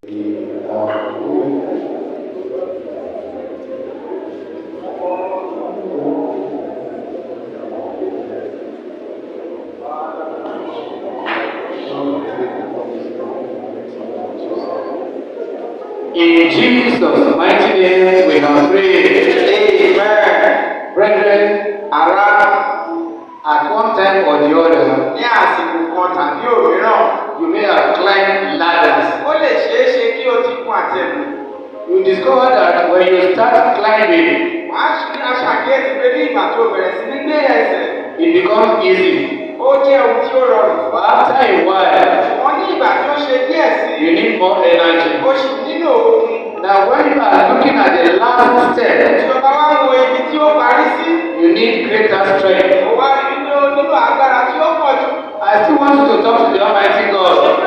In Jesus' mighty name we have prayed. Amen. Brethren, at one time or the other, you may have climbed ladders. You discover that when you start climbing, it becomes easy. But after a while, you need more energy. Now when you are looking at the last step, you need greater strength. I still want you to talk to the Almighty God.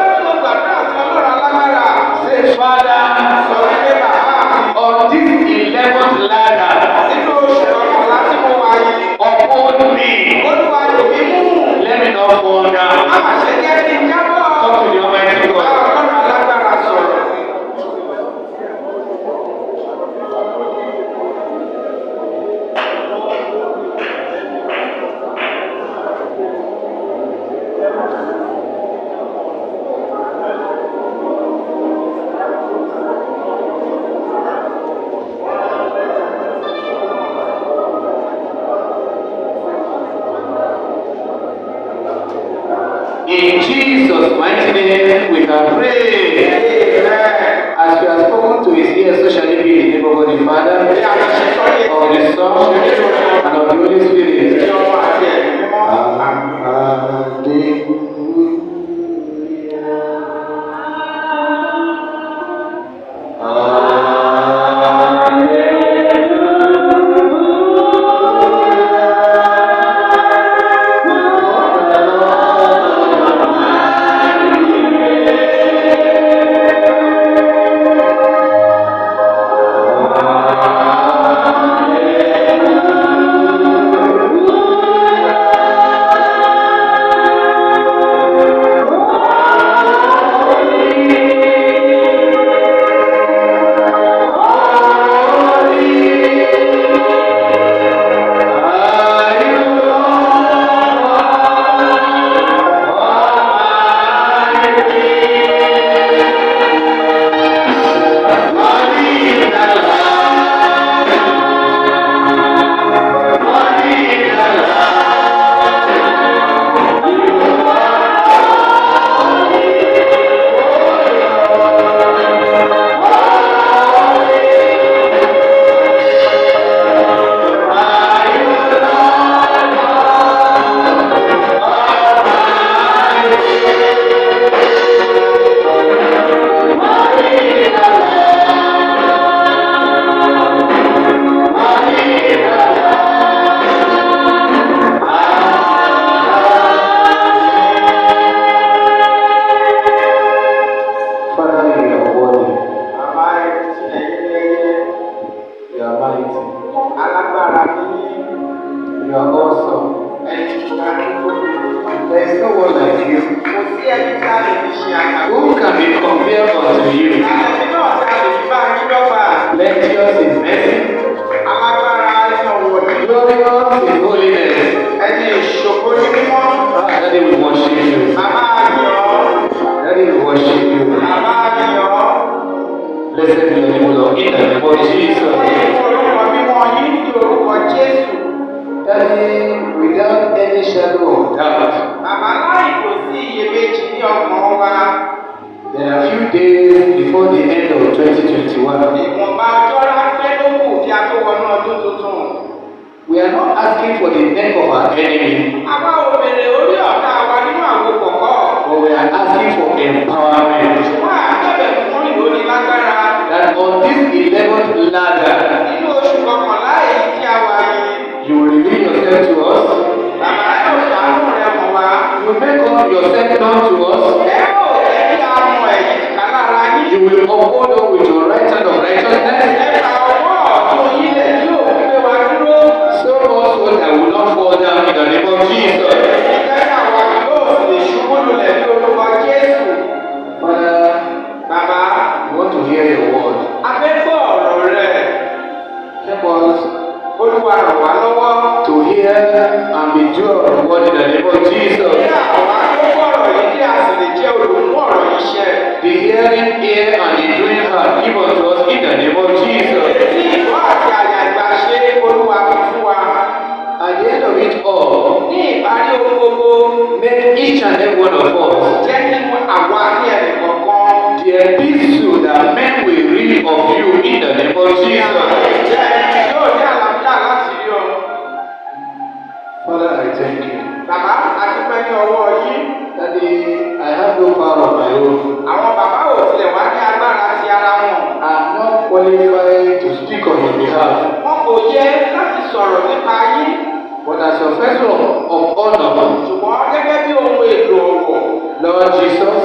Say, Father, on this 11th ladder, uphold me. Let me not fall down. Talk to the Almighty God. In Jesus' mighty name, we can pray. As we have spoken to his ears, so shall it be in the name of God the Father, of the Son, and of the Holy Spirit. We are not asking for the neck of our enemy. But we are asking for empowerment. That on this 11th ladder, you will reveal yourself to us. You will make up yourself known to us. You will uphold us with your right hand of righteousness. So also that will not fall down in the name of Jesus. Father, hear your word. Afẹ́fọ́ ọ̀rọ̀ rẹ̀. Help us Olúwa ràn wá lọ́wọ́. to hear and be doer of the word in the name of Jesus. Ní àwọn akẹ́kọ̀ọ́ ọ̀rọ̀ yìí kí a sì lè jẹ́ olùmú ọ̀rọ̀ yìí ṣẹ. The hearing ear and the doing heart give unto us in the name of Jesus. Ètí ìwọ́ àti àyà ìgbà ṣe Olúwa fi fún wa. At the end of it all, Ní ìparí ohun gbogbo, make each and every one of us jẹ́ kí àwa ní ẹnì kọ̀ọ̀kan. the epistle that men will read of you in the name of Jesus. Jẹ́ yóò ní àlàáfíà láti rí ọ. Father, I thank you. Bàbá adúpẹ́ ní ọwọ́ yín. Daddy, I have no power of my own. Àwọn bàbá ò tilẹ̀ wá ní agbára ti ara wọn. I'm not qualified to speak on your behalf. Wọn kò yẹ láti sọ̀rọ̀ nípa yín. But as your vessel of honor, Ṣùgbọ́n gẹ́gẹ́ bí ohun èlò ọ̀wọ̀, Lord Jesus,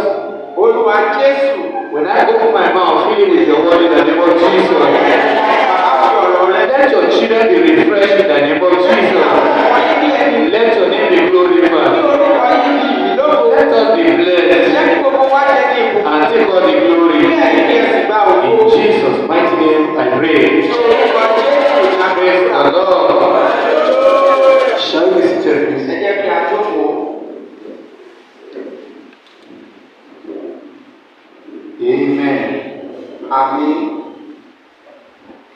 Olúwa Jésù, when I open my mouth, fill it with your word in the name of Jesus. bàbá fi ọ̀rọ̀ rẹ Let your children be refreshed in the name of Jesus. wọ́n yí ní ẹ̀mí. Let your name be Ní glorified. orúkọ yín ní ìlú lóko. Let us be blessed Jẹ́ kí gbogbo wa jẹ́ ní ìbò. and take all the Ní glory. ẹ̀yìn kí ẹ sì gba ògo. In Jesus' mighty name, I pray. Ní orúkọ Jésù ní Praise àgbẹ̀sà. the Lord. Shall we sit here, Ẹ please? jẹ́ kí a jókòó. Amen. Àmín.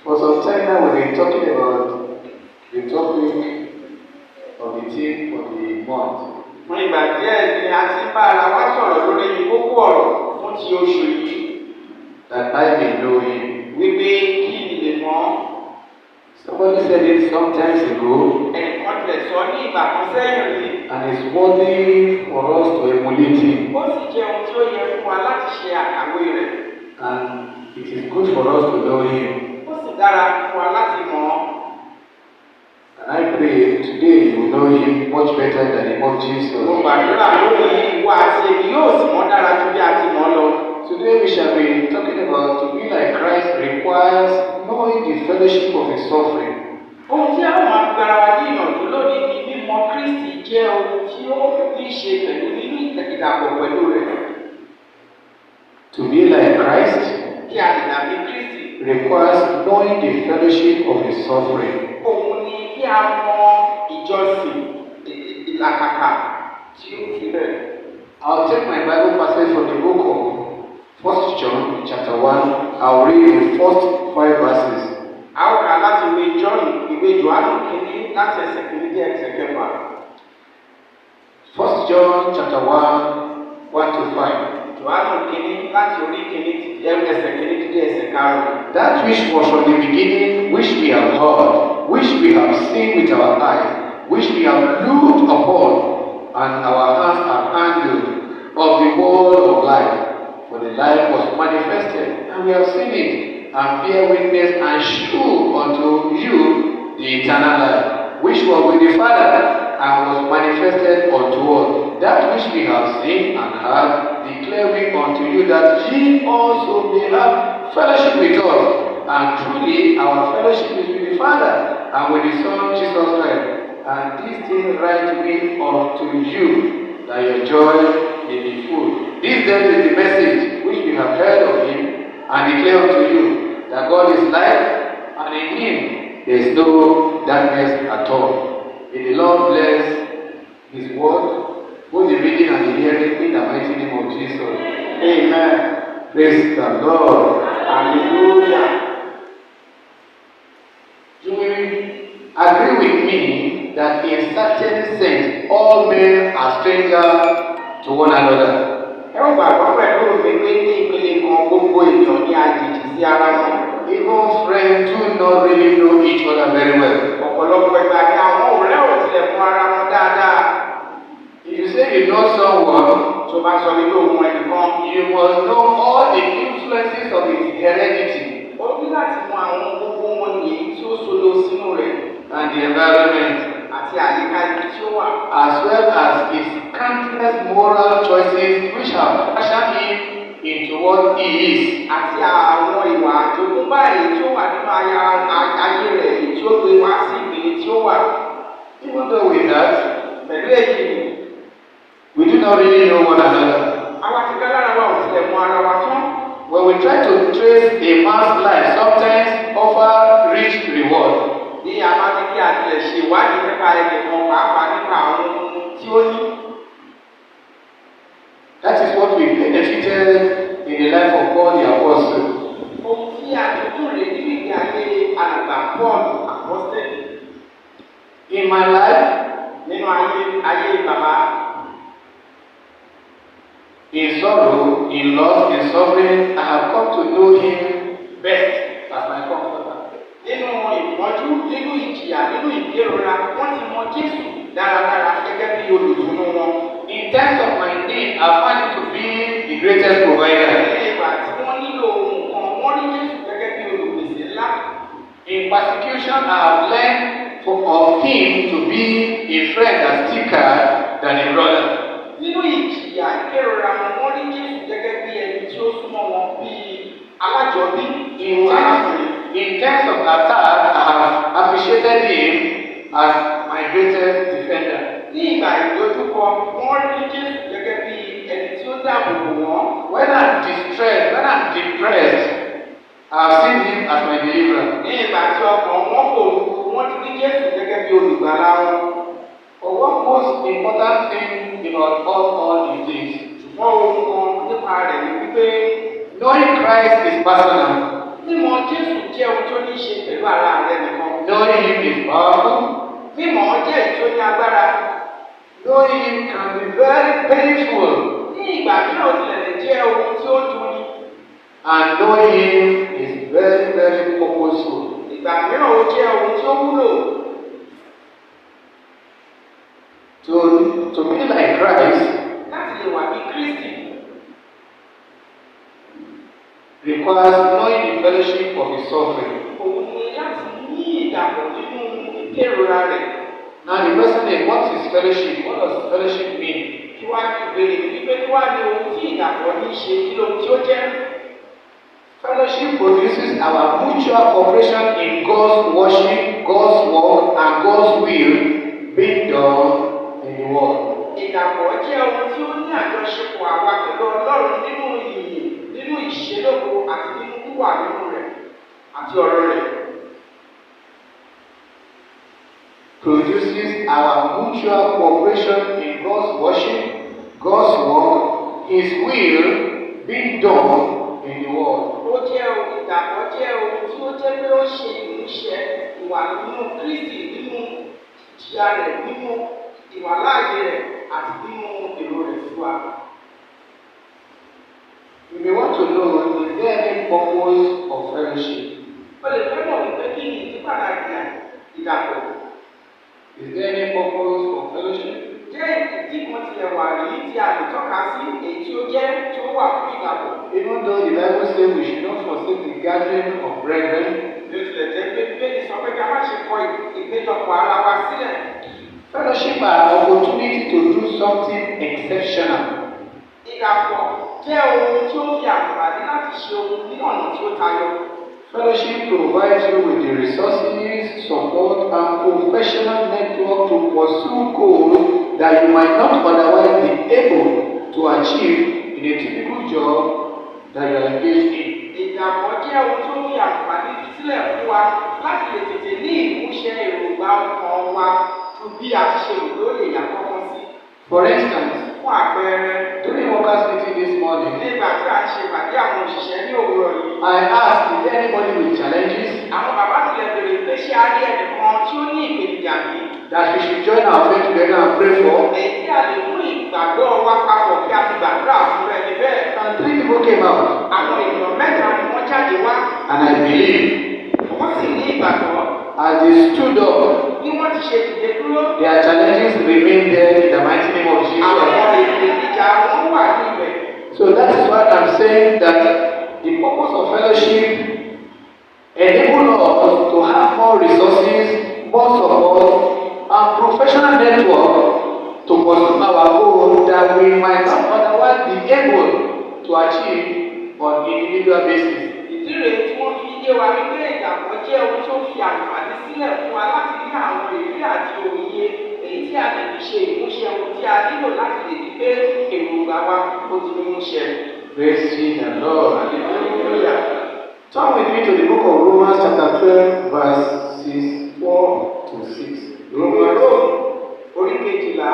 For some time now, we've been talking about the topic of the theme for the month. Fún ìgbà díẹ̀ ni a ti ń bá ara wa sọ̀rọ̀ lórí kókó ọ̀rọ̀ fún ti oṣù yìí. That I may know him. Wípé kí n lè mọ̀. Somebody said it some times ago, Ẹnìkan tilẹ̀ sọ ní ìgbà kan sẹ́yìn rí. and it's worthy for us to emulate him. Ó sì jẹ́ ohun tí ó yẹ fún wa láti ṣe àkàwé rẹ̀. And it is good for us to know him. Ó sì dára fún wa láti mọ̀ ọ́. And I pray today you will know him much better in the name of Jesus. Mo gbàdúrà lónìí ìwọ àti èmi yóò sì mọ̀ dára ju bí a ti mọ̀ lọ. Today we shall be talking about to be like Christ requires knowing the fellowship of his suffering. Ohun tí a ó máa gbára wa ní ìyànjú lónìí ni mímọ̀ Kristi jẹ́ ohun tí ó ní ṣe pẹ̀lú nínú ìdàpọ̀ pẹ̀lú rẹ̀. To be like Christ Kí a lè dàbí Kristi. requires knowing the fellowship of his suffering. Òun ni kí a mọ ìjọsìn ìlàkàkà tí ó fi bẹ̀rẹ̀. I'll take my Bible passage from the book of 1 John chapter 1. I'll read the first 5 verses. A ó kà láti ìwé Jòhánù kìíní láti ẹsẹ̀ kìíní dé ẹsẹ̀ kẹfà. 1 John chapter 1, 1 to 5. Jòhánù kìíní láti orí kìíní ẹsẹ̀ kìíní dé ẹsẹ̀ karùn-ún. That which was from the beginning, which we have heard, which we have seen with our eyes, which we have looked upon, and our hands have handled of the word of life. For the life was manifested, and we have seen it, and bear witness and shew unto you the eternal life, which was with the Father, and was manifested unto us. That which we have seen and heard, declare we unto you, that ye also may have fellowship with us. And truly our fellowship is with the Father, and with the Son Jesus Christ. And these things write we unto you, that your joy may be full. This then is the message which we have heard of him, and declare unto you, that God is light, and in him there is no darkness at all. May the Lord bless his word, both the reading and the hearing, in the mighty name of Jesus. Amen. Praise the Lord. Hallelujah. You will agree with me that in certain sense all men are strangers to one another. Ẹ ó gbàgbọ́ pẹ̀lú mi pé ní ìpele kan gbogbo ènìyàn ní àjèjì sí ara wọn. Even friends do not really know each other very well. Ọ̀pọ̀lọpọ̀ ìgbà ni àwọn ọ̀rẹ́ ò tilẹ̀ fún ara wọn dáadáa. If you say you know someone, Tó bá sọ nínú ohun ẹnìkan, you must know all the influences of his heredity ó ní láti mọ àwọn gbogbo wọn nìyí tí ó sodo sínú rẹ̀ and the environment, àti àyíká ibi tí ó wà. as well as his countless moral choices which have fashioned him into what he is. Àti àwọn ìwà àjogúnbá èyí tí ó wà nínú ayé rẹ̀ èyí tí ó gbé wá sí ìpele tí ó wà. Even though with that, Pẹ̀lú èyí ni, we do not really know one another. àwa ti ká lára wa ò tilẹ̀ mọ ara wa tán. When we try to trace a man's life, sometimes offer rich reward. Bí a bá ní kí a tilẹ̀ ṣe ìwádìí nípa ẹnìkan pàápàá nípa àwọn ohun tí ó ní. That is what we benefited in the life of Paul the Apostle. Ohun tí a tuntun rè nínú ìgbé ayé alàgbà Paul Apostoli. In my life, nínú ayé bàbá. In sorrow, in loss, in suffering, I have come to know him best as my comforter. Nínú ìpọ́njú, nínú ìjìyà, nínú ìkérora, wọ́n ti mọ Jésù dáradára gẹ́gẹ́ bí olùtùnú wọn. In times of my need, I find him to be the greatest provider. Ìgbà tí wọ́n nílò ohun kan, wọ́n rí Jésù gẹ́gẹ́ bí olùpèsè ńlá. In persecution, I have learned of him to be a friend that's thicker than a brother. Nínú ìjìyà ìkérora wọn, wọ́n rí Jésù gẹ́gẹ́ bí ẹni tí ó súnmọ́ wọn bí alájọbí. In terms of attack, I have appreciated him as my greatest defender. Ní ìgbà ìdojúkọ, wọ́n rí Jésù gẹ́gẹ́ bí ẹni tí ó dáàbò bò wọ́n. When I'm distressed, when I'm depressed, I have seen him as my deliverer. Ní ìgbà tí ọkàn wọn kò rú, wọ́n ti rí Jésù gẹ́gẹ́ bí olùgbàlà wọn. But one most important thing about us all is this. Ṣùgbọ́n ohun kan nípa rẹ̀ ni wípé knowing Christ is personal. Mímọ̀ Jésù jẹ́ ohun tó ní í ṣe pẹ̀lú ara rẹ̀ nìkan. Knowing him is powerful. Mímọ̀ jẹ́ èyí tó ní agbára. Knowing him can be very painful. Ní ìgbà mìíràn ó tilẹ̀ lè jẹ́ ohun tí ó dùnni. And knowing him is very, very purposeful. Ìgbà mìíràn ó jẹ́ ohun tí ó wúlò. To be like Christ, láti lè wà bí Kristi, requires knowing the fellowship of his suffering. Òun ni láti ní ìdàpọ̀ nínú ìkérora rẹ̀. Now the question is, what is fellowship? What does fellowship mean? Kí wá ní ìbéèrè ní pé kí wá ní ohun tí ìdàpọ̀ ní ṣe kí lóhun tí ó jẹ́? Fellowship produces our mutual cooperation in God's worship, God's work, and God's will being done in the world. Ìdàpọ̀ jẹ́ ohun tí ó ní àjọṣepọ̀ àwa pẹ̀lú Ọlọ́run nínú ìyìn, nínú ìṣelógo àti nínú wíwà nínú rẹ̀ àti ọ̀rọ̀ rẹ̀. Produces our mutual cooperation in God's worship, God's work, His will being done in the world. Ìdàpọ̀ jẹ́ ohun tí ó jẹ́ pé ó ṣe ìmúṣẹ ìwà nínú Kristi, nínú ìjìyà rẹ̀, nínú ìwàláàyè rẹ̀ àti nínú èrò rẹ̀ sí wa. You may want to know, is there any purpose of fellowship? O lè fẹ́ mọ̀ wípé kí ni ìdí pàtàkì ìdàpọ̀? Is there any purpose of fellowship? Jẹ́ ìdí kan tilẹ̀ wà rí tí a lè tọ́ka sí èyí tí ó jẹ́ tí ó wà fún ìdàpọ̀. Even though the Bible says we should not forsake the gathering of brethren, bí ó tilẹ̀ jẹ́ pé Bíbélì sọ pé ká má ṣe kọ ìpéjọpọ̀ ara wa sílẹ̀. Fellowship are an opportunity to do something exceptional. Ìdàpọ̀ jẹ́ ohun tí ó fi àǹfààní láti ṣe ohun ní ọ̀nà tí ó tayọ. Fellowship provides you with the resources, support, and professional network to pursue goals that you might not otherwise be able to achieve in a typical job that you are engaged in. Ìdàpọ̀ jẹ́ ohun tó fi àǹfààní sílẹ̀ fún wa láti lè tètè ní ìmúṣẹ èròǹgbà ọkàn wa ju bí a ti ṣe rò lè yà kọ́kọ́ sí. For instance, fún àpẹẹrẹ, during workers meeting this morning, nígbà tí a ń ṣe ìpàdé àwọn òṣìṣẹ́ ní òwúrọ̀ yìí, I asked, is there anybody with challenges? Àwọn bàbá tilẹ̀ bèrè pé ṣé a rí ẹnìkan tí ó ní ìpèníjà bí? That we should join our faith together and pray for. Èyí tí a lè mú ìgbàgbọ́ wa papọ̀ kí a fi gbàdúrà fún ẹni bẹ́ẹ̀. And 3 people came out. Àwọn ènìyàn mẹ́ta ni wọ́n jáde wá. And I believe, Wọ́n sì ní ìgbàgbọ́. as they stood up, Bí wọ́n ti ṣe dìde dúró, their challenges remain there in the mighty name of Jesus. àwọn ìpèníjà wọn wà níbẹ̀. So that is why I'm saying that the purpose of fellowship enables us to have more resources, more support, and professional network to pursue our goal that we might not otherwise be able to achieve on individual basis. Ìdí rèé tí wọ́n fi yé wa wípé ìdàpọ̀ jẹ́ ohun tó fi àǹfààní sílẹ̀ fún wa láti ní àwọn ìrírí àti òye èyí tí a lè fi ṣe ìmúṣẹ ohun tí a nílò láti lè rí pé èròǹgbà wa ó ti mú ṣẹ. Praise ye the Lord. Hallelujah. Turn with me to the book of Romans chapter 12 verses 4 to 6. Romans orí kejìlá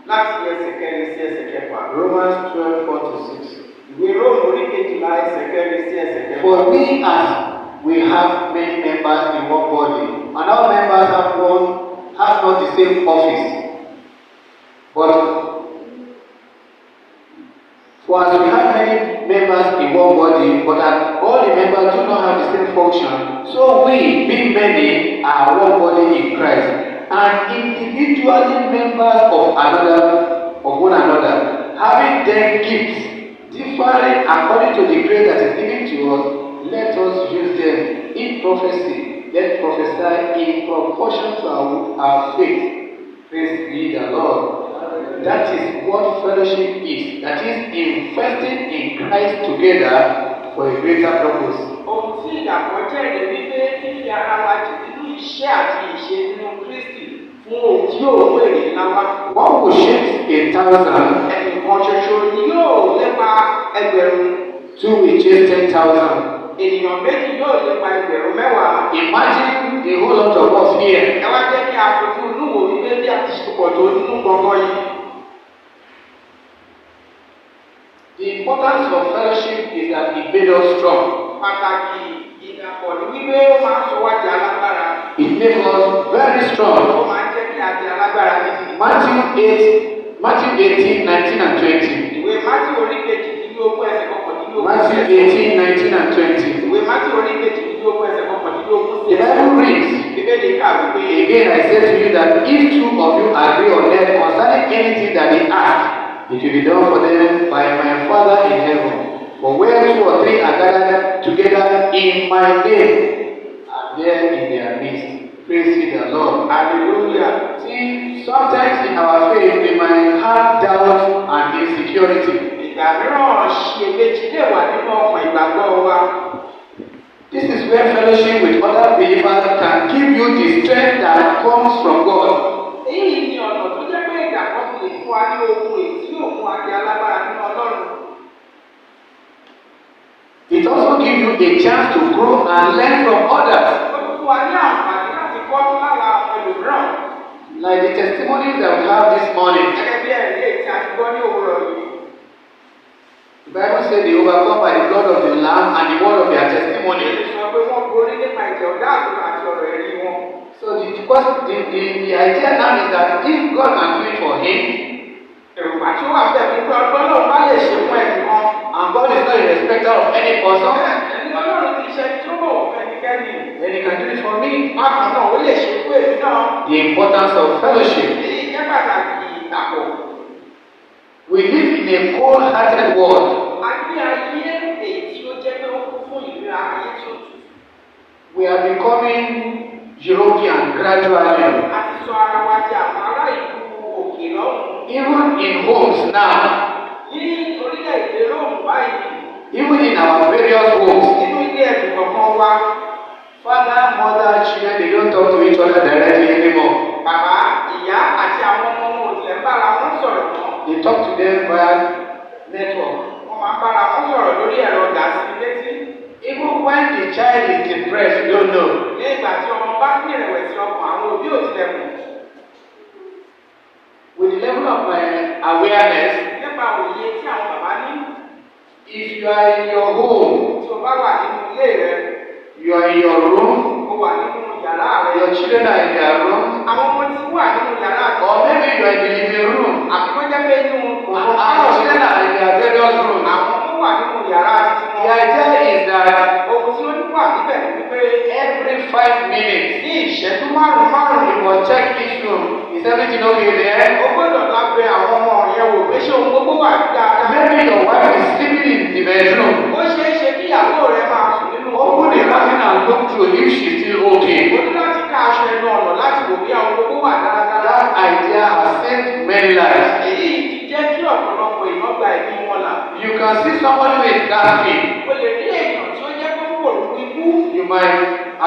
láti ẹsẹ̀ kẹrin sí ẹsẹ̀ kẹfà. Romans 12, 4 to 6. Ìwé Róòmù orí kejìlá ẹsẹ̀ kẹrin sí ẹsẹ̀ kẹfà. For we as we have many members in one body, and all members have not the same office. But for as we have many members in one body, but that all the members do not have the same function, so we, being many, are one body in Christ, and individually members of one another, having then gifts differing according to the grace that is given to us. Let us use them. In prophecy, let prophesy in proportion to our faith. Praise be the Lord. That is what fellowship is. That is investing in Christ together for a greater purpose. Ohun tí ìdàpọ̀ jẹ́ èdè wípé fífi ara wa jù nínú iṣẹ́ àti ìṣe nínú Kristi fún ohun tí yóò mú èrè ńlá wá. One will shape 1,000. Ẹnìkan ṣoṣo ni yóò lépa ẹgbẹ̀rún. Two will chase 10,000. Ènìyàn méjì yóò lépa ẹgbẹ̀rún mẹ́wàá. Imagine a whole lot of us here. Ẹ wá jẹ́ kí a fojú inú wò wípé bí a ti ṣe pọ̀ tó nínú gbọ̀ngàn yìí. The importance of fellowship is that it made us strong. Pàtàkì ìdàpọ̀ ni wípé ó máa ń sọ wá di alágbára. It made us very strong. Ó máa ń jẹ́ kí a di alágbára níbi. Matthew 18, 19 and 20. Ìwé Mátíù orí kejìdínlógún ẹsẹ̀ kọkàndínlógún. Matthew 18, 19 and 20. Ìwé Mátíù orí kejìdínlógún ẹsẹ̀ kọkàndínlógún. The Bible reads, Bíbélì kà wípé. again I say to you that if two of you agree on earth concerning anything that they ask, it will be done for them by my Father in heaven. For where two or three are gathered together in my name, I'm there in their midst. Praise be the Lord. Hallelujah. See, sometimes in our faith we might have doubt and insecurity. Ìgbà mìíràn ṣiyèméjì lè wà nínú ọkàn ìgbàgbọ́ wa. This is where fellowship with other believers can give you the strength that comes from God. Èyí ni ọ̀nà tó jẹ́ pé ìdàpọ̀ ti lè fún wa ní ohun èyí tí yóò mú wa di alágbára nínú Ọlọ́run. It also gives you a chance to grow and learn from others. Ó tún fún wa ní àǹfààní láti kọ́ lára àwọn ẹlòmíràn. Like the testimonies that we have this morning. Gẹ́gẹ́ bí ẹ̀rí èyí tí a ti gbọ́ ní òwúrọ̀ yìí. The Bible says they overcome by the blood of the Lamb and the word of their testimony. Èyí sọ pé wọ́n borí nípa ìjẹ́ ọ̀dá àgùntàn àti ọ̀rọ̀ ẹ̀rí wọn. So the idea now is that if God can do it for him, Èròǹgbà tí ó wà bẹ́ẹ̀ ni pé Ọlọ́run náà bá lè ṣe fún ẹnìkan. and God is not a respecter of any person, Ẹni Ọlọ́run ti ṣe tí ó bọ̀wọ̀ fún ẹnikẹ́ni. then he can do it for me. Bákan náà ó lè ṣe fún èmi náà. The importance of fellowship. Èyí jẹ́ pàtàkì ìdàpọ̀. We live in a cold-hearted world. A ní ayé èyí tí ó jẹ́ pé ó kún fún ìlera ayé tí ó tù. We are becoming European gradually. A ti sọ ara wa di àwọn ará ìlú òkè lọ́hùn. Even in homes now, Ní orílẹ̀-èdè Róòmù báyìí, even in our various homes, nínú ilé ẹ̀dùn kọ̀ọ̀kan wa, father, mother, children, they don't talk to each other directly anymore. bàbá, ìyá àti àwọn ọmọ wọn ò tilẹ̀ ń bára wọn sọ̀rọ̀ mọ́. They talk to them via network. Wọ́n máa ń bára wọn sọ̀rọ̀ lórí ẹ̀rọ gàásì létí. Even when the child is depressed, you don't know. Ní ìgbà tí ọmọ bá ní ìrẹ̀wẹ̀sì ọkàn, àwọn òbí ò tilẹ̀ mọ̀. With the level of my awareness, Nípa òye tí àwọn bàbá ní, if you are in your home, tí o bá wà nínú ilé rẹ, you are in your room, o wà nínú yàrá rẹ, your children are in their room, àwọn ọmọ tí wà nínú yàrá àti or maybe you are in the living room, àbí wọ́n jẹ́ pé inú and our children are in their various rooms. àwọn ọmọ wà nínú yàrá àti The wọn. idea is that Ohun tí ó ní wà níbẹ̀ ni wípé every 5 minutes, ní ìṣẹ́jú márùn-ún you must check each room. Is everything okay there? o gbọ́dọ̀ lábẹ́ àwọn ọmọ yẹn wò pé ṣé ohun gbogbo wà dáadáa. Maybe your wife is sleeping in the bedroom. Ó ṣeé ṣe kí ìyàwó rẹ máa sùn nínú Open the curtain and look through if she's still okay. O ní láti ká aṣọ ẹnu ọ̀nà láti wò bí àwọn gbogbo wà dáadáa. That idea has saved many lives. Èyí ti jẹ́ kí ọ̀pọ̀lọpọ̀ èèyàn gba ẹ̀mí wọn là. You can see somebody who is gasping. O lè rí èèyàn tí ó jẹ́ pé púpọ̀ ló ní kú. You might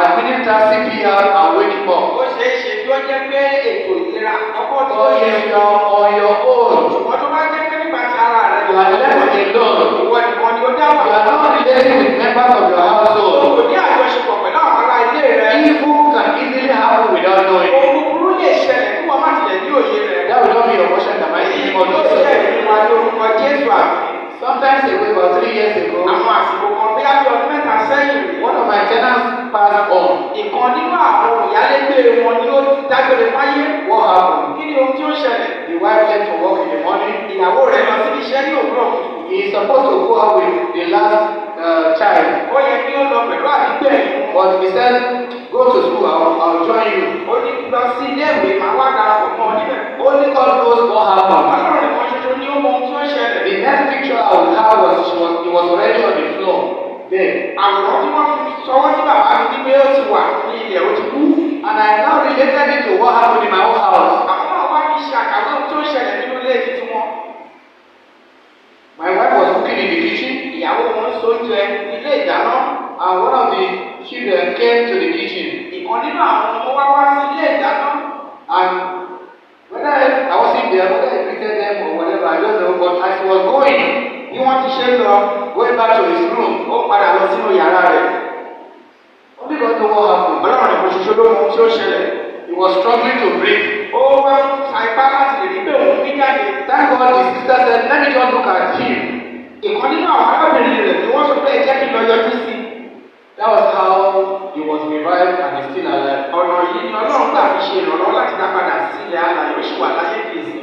administer CPR and wake him up. Ó ṣeé ṣe kí ó jẹ́ pé ètò ìlera àkọ́kọ́ tí ó Or yẹ if you are on your own, ṣùgbọ́n tó bá jẹ́ pé nípa ti ara rẹ̀ you are left alone. ìwọ nìkan dá wà. You are not relating with members of your household. O kò ní àjọṣepọ̀ pẹ̀lú àwọn ará ilé rẹ. Evil can easily happen without knowing. Ohun búburú lè ṣẹlẹ̀ kí wọ́n má tilẹ̀ ní òye rẹ̀. That will not be your portion in the mighty name of Yóò Jesus. jẹ́ ìrìn wa ní orúkọ Jésù àmì. Sometimes ago, about 3 years ago, Àwọn àsìkò kan bí ábí ọdún mẹ́ta sẹ́yìn rí. one of my tenants passed on. Ìkan nínú àwọn ìyálégbé wọn ni ó dágbére fáyé. What happened? Kí ni ohun tí ó ṣẹlẹ̀? The wife left to work in the morning. Ìyàwó rẹ̀ lọ síbi iṣẹ́ ní òwúrọ̀ kùtù. He is supposed to go out with the last child. Ó yẹ kí ó lọ pẹ̀lú àdúgbò ẹ̀yìn. But he said, go to school, I'll join you. Ó ní lọ sí ilé ìwé màá wá darapọ̀ mọ́ ọ níbẹ̀. Only God knows what happened. Ọlọ́run nìkan ṣoṣo ni ó mọ ohun tí ó ṣẹlẹ̀. The next picture I would have was he was already on the floor there. Àwòrán tí wọ́n fi sọwọ́ sí bàbá mi ní pé ó ti wà ní ilẹ̀ ó ti kú. And I now related it to what happened in my own house. Àwọn náà wá fi ṣe àkàwé ohun tí ó ṣẹlẹ̀ nínú ilé títí wọn. My wife was cooking in the kitchen. Ìyàwó wọn ń so oúnjẹ ilé ìdáná. And one of the children came to the kitchen. Ìkan nínú àwọn ọmọ wá sí ilé ìdáná. And whether I wasn't there, whether I greeted them or whatever, I don't know. But as he was going, Bí wọ́n ti ṣe lọ, going back to his room, ó padà lọ sínú yàrá rẹ̀. only God knows what happened. Ọlọ́run nìkan ṣoṣo ló mọ ohun tí ó ṣẹlẹ̀. He was struggling to breathe. Ó wá sa ipá láti lè rí pé òun bí jáde. Thank God the sister said, let me just look at him. Ìkan nínú àwọn arábìnrin rẹ̀ ni wọ́n sọ pé ẹ jẹ́ kí n lọ yọjú sí i. That was how he was revived and is still alive. Ọ̀nà yìí ni Ọlọ́run gbà fi ṣe ìrànlọ́wọ́ láti dá padà sí ilẹ̀ alààyè, ó sì wà láyé kìí sí.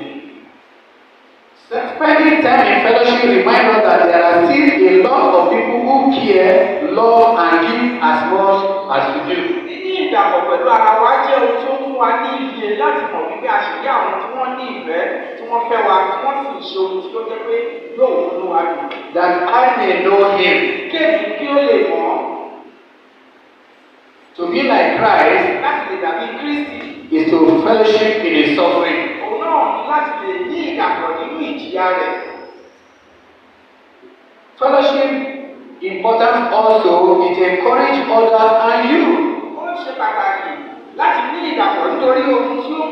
Spending time in fellowship reminds us that there are still a lot of people who care, love, and give as much as we do. Níní ìdàpọ̀ pẹ̀lú ara wa jẹ́ ohun tí ó fún wa ní iye láti mọ̀ wípé a ṣì rí àwọn tí wọ́n ní ìfẹ́, tí wọ́n fẹ́ wa, tí wọ́n sì ṣe ohun tí ó jẹ́ pé yóò múnú wa dùn. That I may know him. Kéèmí kí ó lè mọ̀ ọ́. To be like Christ Láti lè dàbí Kristi. is to fellowship in his suffering. Òun náà ní láti lè ní ìdàpọ̀ nínú ìjìyà rẹ̀. Fellowship important also, it encourage others and you. Ó ṣe pàtàkì láti ní ìdàpọ̀ nítorí ohun tí ó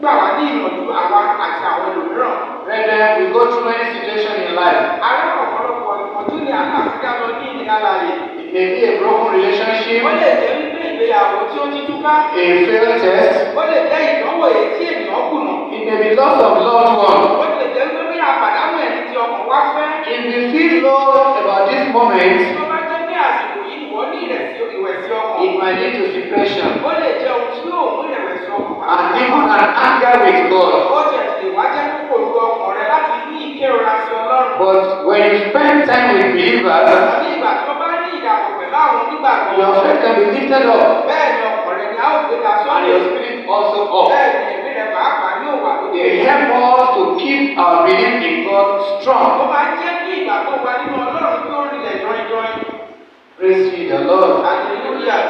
gbà wá ní ìyànjú àwa àti àwọn ẹlòmíràn. Brethren, we go through many situations in life. Àwọn ọ̀pọ̀lọpọ̀ ìpọ́njú ni a máa fi dá lọ ní ìdílé alààyè. It may be a broken relationship, Ó lè jẹ́ wípé ìgbéyàwó tí ó ti túká. a failed test. Ó lè jẹ́ ìdánwò èyí tí ènìyàn kùnà. It may be loss of loved one. Ó lè jẹ́ wípé bí àpàdánù ẹni tí ọkàn wá fẹ́. If you feel low about this moment, Tó bá jẹ́ pé àsìkò yìí ìwọ ní ìwẹ̀sì ọkàn. it might lead to depression Ó lè jẹ́ ohun tí yóò mú ìrẹ̀wẹ̀sì ọkàn wá. and even an anger with God. Ó jẹ́ ti lè wá jẹ́ kókò lu ọkàn rẹ láti ní ìkérora sí Ọlọ́run. But when you spend time with believers, Ní ìgbà tí ó bá ní ìdàpọ̀ pẹ̀lú àwọn onígbàgbọ́. your faith can be lifted up Bẹ́ẹ̀ ni ọkàn rẹ ni a ó gbé ga and sọ́dọ̀. your spirit also up. Bẹ́ẹ̀ ni ẹ̀mí rẹ pàápàá yóò wà lókè. They help us to keep our belief in God Ó strong. máa ń jẹ́ kí ìgbàgbọ́ wa nínú Ọlọ́run kí ó rinlẹ̀ jọin-jọin. Praise ye the Lord. Hallelujah.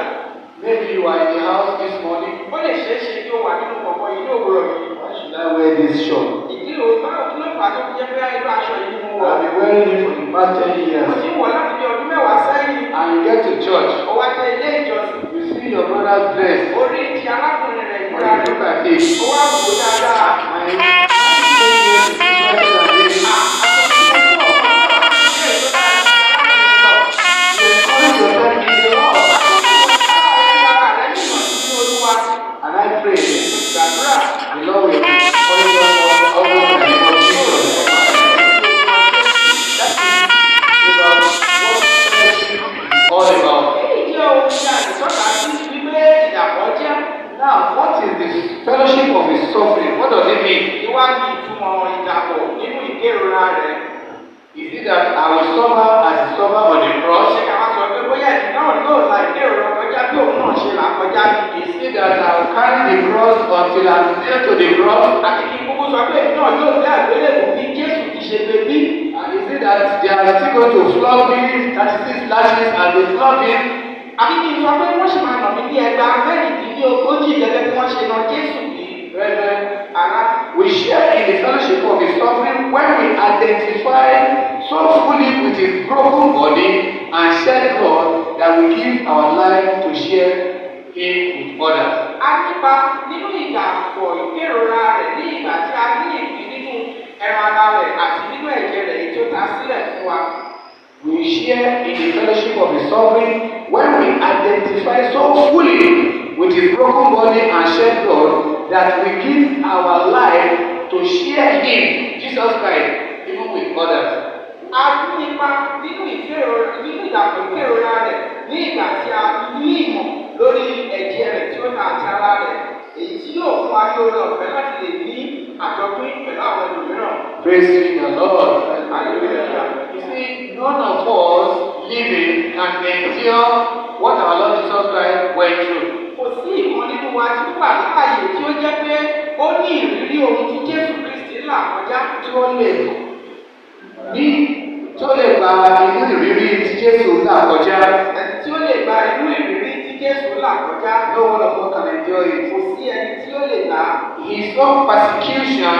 Maybe you are in the house this morning. Ó lè ṣeé ṣe kí ó wà nínú kọ̀ọ̀kan yìí ní òwúrọ̀ yìí. Why should I wear this shirt? Ìdí òun báwo kí ló fà á tó fi jẹ́ pé irú aṣọ yìí mú wọ. I've been wearing it for the past 10 Mo years. ti ń wọ̀ láti bí ọdún mẹ́wàá sẹ́yìn. And you get to church, Ó wá jẹ́ ilé ìjọsìn. you see your brother's dress. Orí ti arákùnrin rẹ̀ When ìmúra you rẹ̀. look at it, Ó wá wò ó dáadáa. my 10 years is better than this. You encourage yourself in the Lord. And I pray the Lord will encourage us all in the name of Jesus. That is about what fellowship is all about. Now, what is the fellowship of his suffering? What does it mean? Is it that I will suffer as he suffered on the cross? Is it that I will carry the cross until I am nailed to the cross? And is it that they are still going to flog me 36 lashes and they flog him? Brethren, we share in the fellowship of his suffering when we identify so fully with his broken body and shed blood that we give our life to share him with others. A nípa nínú ìdàpọ̀ ìkérora rẹ̀ ní ìgbà tí a ní ìpín nínú ẹran ara rẹ̀ àti nínú ẹ̀jẹ̀ rẹ̀ èyí tó ta sílẹ̀ fún wa. We share in the fellowship of the sovereign when we identify so fully with his broken body and shed blood that we give our life to share him, Jesus Christ, even with others. A ní ipa nínú ìdàpọ̀ ìkérora rẹ̀ ní ìgbà tí a ní ìmọ̀ lórí ẹ̀jẹ̀ rẹ̀ tí ó ta àti ara rẹ̀, èyí tí yóò fún wa ní oore ọ̀fẹ́ láti lè ní àjọpín pẹ̀lú àwọn ẹlòmíràn. Praise the Lord. Hallelujah. You see, none of us living can endure what our Lord Jesus Christ went through. Kò sí ìkan nínú wa tí ó wà láàyè tí ó jẹ́ pé ó ní ìrírí ohun tí Jésù Kristi là kọjá Tí ó lè gba inú ìrírí tí Jésù là kọjá. ẹni tí ó lè gba inú ìrírí tí Jésù là kọjá. No one of us can endure it. Kò sí ẹni tí ó lè gbà. His own persecution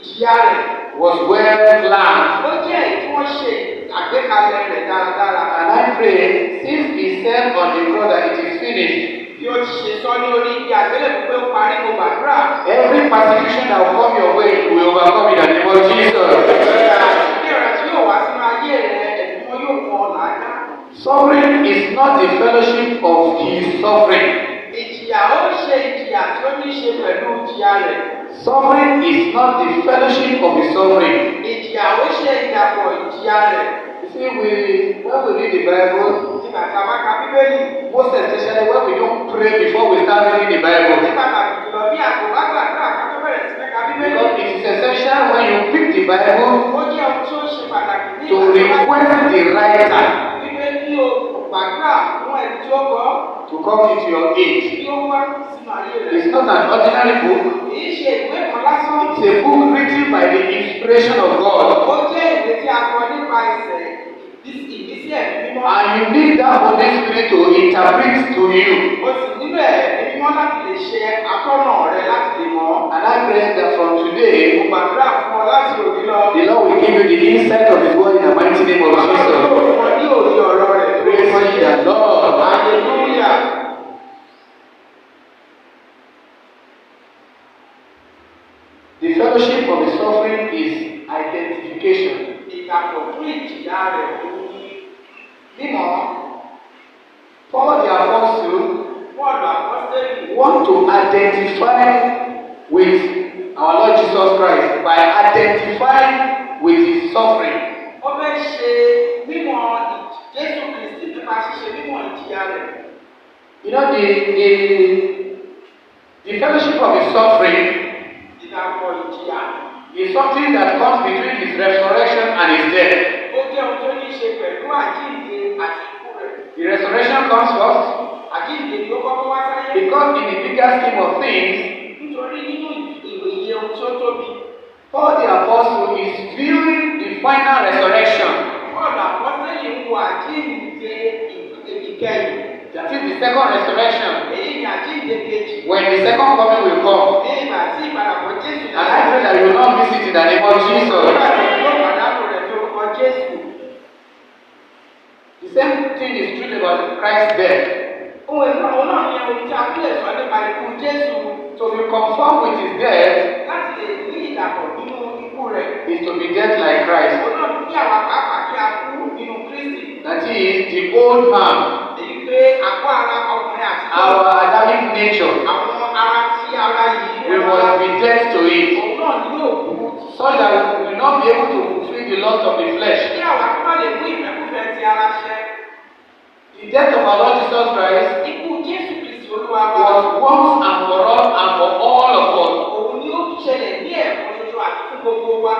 Ìjìyà rẹ̀ was well planned. ó jẹ́ èyí tí wọ́n ṣe àgbékalẹ̀ rẹ̀ dáradára. And I pray, since he said on the cross that it is finished, Bí ó ti ṣe sọ ní orí ibi àgbélébùú pé ó parí mo gbàdúrà. every persecution that will come your way will overcome in the name of Jesus. Ìjìyà tí yóò wá sínú ayé rẹ̀ ẹ̀mí wọn yóò fọ́ ọ làájá. Suffering is not the fellowship of his suffering. Ìjìyà ó ṣe ìjìyà tí ó ní ṣe pẹ̀lú ìjìyà rẹ̀. Suffering is not the fellowship of his suffering. Ìjìyà ó ṣe ìdàpọ̀ ìjìyà rẹ̀. You see, when we read the Bible, Nígbà tí a bá ka Bíbélì, most especially when we don't pray before we start reading the Bible, ní pàtàkì jùlọ bí àpò bá gbàdúrà ká tó bẹ̀rẹ̀ sí ní ka Bíbélì. because it is essential when you pick the Bible Ó jẹ́ ohun tí ó ṣe pàtàkì ní to request the writer wípé kí o gbàdúrà fún ẹni tí ó kọ́ to come into your aid. kí ó wá sínú ayé rẹ̀. It's not an ordinary book. Kìí ṣe ìwé kan lásán. It's a book written by the inspiration of God. Ó jẹ́ ìwé tí a kọ nípa ìbísí ẹ̀mí mímọ́. And you need that Holy Spirit to interpret to you. O sì nílò ẹ̀mí mímọ́ láti lè ṣe atọ́nà rẹ láti lè mọ̀. And I pray that from today, Mo gbàdúrà fún ọ láti òní lọ. the Lord will give you the insight of His word in the mighty name of Bàbá Jesus. yóò fún ọ ní òye ọ̀rọ̀ rẹ̀ tó Praise mọ ye the Lord. Hallelujah. The fellowship of the suffering is identification. Ìdàpọ̀ fún ìjìyà rẹ̀ òun ni mímọ́. Paul the Apostle Bọ́ọ̀lù àpọ́sítélì want to identify with our Lord Jesus Christ by identifying with His suffering. ó fẹ́ ṣe mímọ́ Jésù Kristi nípa ṣíṣe mímọ́ ìjìyà rẹ̀. You know, the fellowship of His suffering Ìdàpọ̀ ìjìyà. is something that comes between His resurrection and His death. Ó jẹ́ ohun tó ní í ṣe pẹ̀lú àjíǹde àti ikú rẹ̀. The resurrection comes first Àjíǹde ni ó kọ́kọ́ wá sáyé. because in the bigger scheme of things, Nítorí nínú ìwòye ohun tí ó tóbi. Paul the Apostle is viewing the final resurrection. Bọ́ọ̀lù àpọ́sítélì ń wo àjíǹde ìkẹyìn. That is the second resurrection. Èyí ni àjíǹde kejì. When the second coming will come. Ní ìgbà tí ìpadàbọ̀ Jésù And I pray that you will not miss it in the name of Jesus. Nígbà tí yóò pàdánù rẹ̀ ní orúkọ Jésù. The same thing is true about Christ's death. Ohun èlò àwọn náà ní ohun tí a tún lè sọ nípa ikú Jésù. To be conformed with His death Láti lè ní ìdàpọ̀ nínú ikú rẹ̀. is to be dead like Christ. Òun náà kí àwa pàápàá kí a kú nínú Kristi. That is the old man, Èyí pé àgọ́ ara ọkùnrin àti our Adamic nature. àwọn ara tí ara yìí. We must be dead to it, Òun náà ní yóò kú. so that we will not be able to fulfill the lust of the flesh. Kí àwa kí wọ́n lè mú ìfẹ́kúfẹ́ ti ara ṣẹ. The death of our Lord Jesus Christ Ikú Jésù Kristi Olúwa wa. was once and for all and for all of us. Òun ni ó ṣẹlẹ̀ ní ẹ̀kan ṣoṣo àti fún gbogbo wa.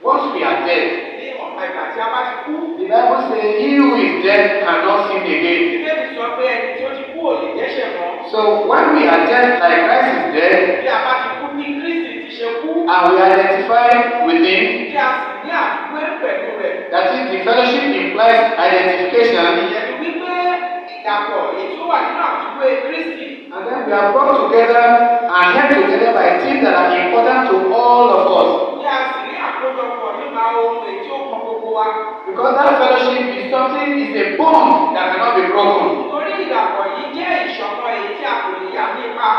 Once we are dead, Ní ọ̀pá ìgbà tí a bá ti kú. the Bible says, "He who is dead cannot sin again." Bíbélì sọ pé ẹni tí ó ti kú ò lè dẹ́ṣẹ̀ mọ́. So when we are dead like Christ is dead, Bí a bá ti kú bí Kristi ti ṣe kú. and we identify with Him, Kí a sì ní àfiwé pẹ̀lú rẹ̀. that is, the fellowship implies identification, Ìyẹn ni wípé ìdàpọ̀ èyí tó wà nínú àfiwé Kristi. and then we are brought together and held together by things that are important to all of us. Kí a sì ní àkójọpọ̀ nípa ohun èyí tí ó kan gbogbo wa. Because that fellowship is something, is a bond that cannot be broken. Torí ìdàpọ̀ yìí jẹ́ ìṣọ̀kan èyí tí a kò lè yà nípa.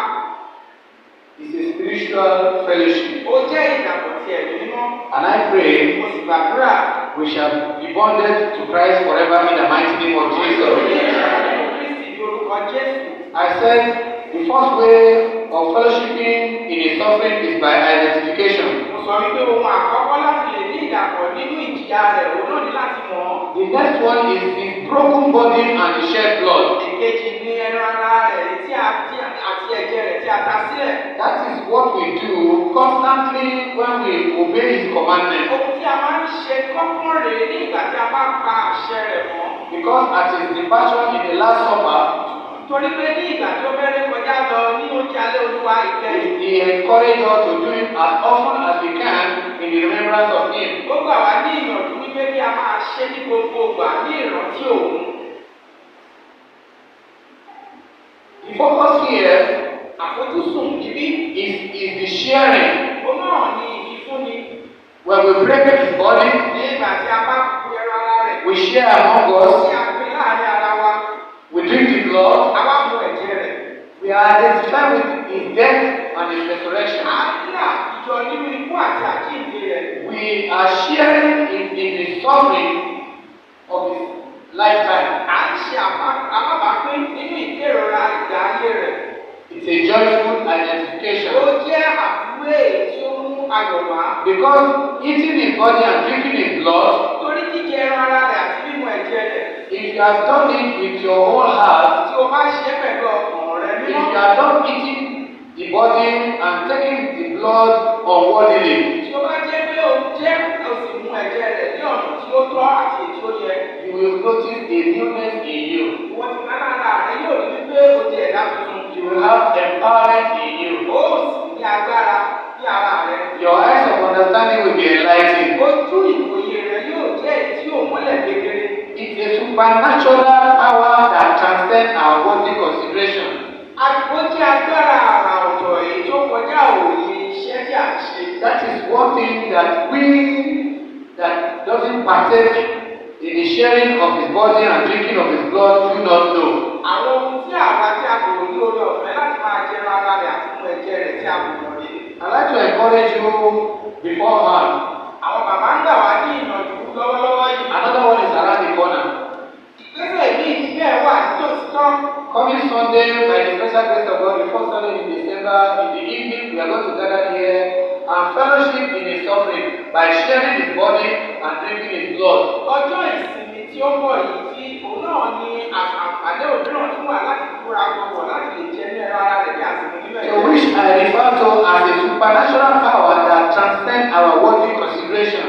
It's a spiritual fellowship. Ó jẹ́ ìdàpọ̀ ti ẹ̀mí mímọ́. And I pray Mo sì gbàdúrà. we shall be bonded to Christ forever in the mighty name of Jesus. Kristi ní orúkọ Jésù. I said the first way of fellowshipping in a suffering is by identification. Mo sọ wípé ohun àkọ́kọ́ láti lè ní ìdàpọ̀ nínú ìjìyà rẹ̀ òun náà ní láti mọ̀ ọ́. The next one is his broken body and the shed blood. Èkejì ni ẹran ara rẹ̀ àti ẹ̀jẹ̀ rẹ̀ tí a ta sílẹ̀. That is what we do constantly when we obey his commandments. Ohun tí a máa ń ṣe kọ́kọ́ rèé ní ìgbà tí a bá pa àṣẹ rẹ̀ mọ́. Because at his departure in the Last Supper, Torí pé ní ìgbà tí ó fẹ́rẹ́ kọjá lọ ní oúnjẹ alẹ́ Olúwa ìkẹyìn. he encouraged us to do it as often as we can in the remembrance of him. Ó gbà wá ní ìyànjú wípé kí a máa ṣe ní gbogbo ìgbà ní ìrántí òun. The focus here Àfojúsùn níbí. is the sharing. Ó náà ní ìfífúnni. When we break his body, Ní ìgbà tí a bá kú ẹran ara rẹ̀. we share among Tí us, a pín láàrin ara wa. we drink the blood, A wá mu ẹ̀jẹ̀ rẹ̀. we are identified with his death and his resurrection. À ń ní àjọ nínú ikú àti àjíǹde rẹ̀. We are sharing in the suffering of his lifetime. À ń ṣe alábàápín nínú ìkérora ìgbà ayé rẹ̀. It's a joyful identification. Ó jẹ́ àfiwé tí ó mú ayọ̀ wá. Because eating his body and drinking his blood, Torí jíjẹ ẹran ara rẹ̀ àti mímu ẹ̀jẹ̀ rẹ̀. if you have done it with your whole heart, Tí o bá ṣe é pẹ̀lú ọkàn rẹ if mímọ́. you are not eating the body and taking the blood unworthily, Tí o bá jẹ́ pé o jẹ́ o sì mu ẹ̀jẹ̀ rẹ̀ ní ọ̀nà tí ó tọ́ àti èyí tí ó yẹ. you will notice a newness in you. Ìwọ ti ká lára rẹ yóò rí wípé o di ẹ̀dá tuntun. You will have empowerment in you. Ó sì ní agbára ní ara rẹ. Your eyes of understanding will be enlightened. Ojú ìwòye rẹ yóò jẹ́ èyí tí yóò mọ́lẹ̀ kedere. It's a supernatural power that transcends our worldly consideration. Ó jẹ́ agbára àrà ọ̀tọ̀ èyí tó kọjá òye iṣẹ́ tí a ń ṣe. That is one thing that we that doesn't partake in the sharing of his body and drinking of his blood do not know. Àwọn ohun tí àwa tí a kò ní orí ọ̀fẹ́ láti máa jẹ ara rẹ̀ àti mú ẹ̀jẹ̀ rẹ̀ tí a kò mọ̀ rí. I'd like to encourage you beforehand. Àwọn bàbá ń gbà wá ní ìyànjú lọ́wọ́lọ́wọ́ yìí. Another one is around the corner. Ìgbésẹ̀ yìí bẹ́ẹ̀ wà nítòsí tán. Coming Sunday, by the special grace of God, the first Sunday in December, in the evening, we are going to gather here and fellowship in his suffering by sharing his body and drinking his blood. Ọjọ́ ìsinmi tí ó bọ̀ yìí tí òun náà ní àǹfààní òmíràn tún wà láti kúra gbọ̀ngàn láti lè jẹ ní ẹran ara rẹ̀ bí àsìkò nílẹ̀ To which I refer to as a supernatural power that transcends our worldly consideration.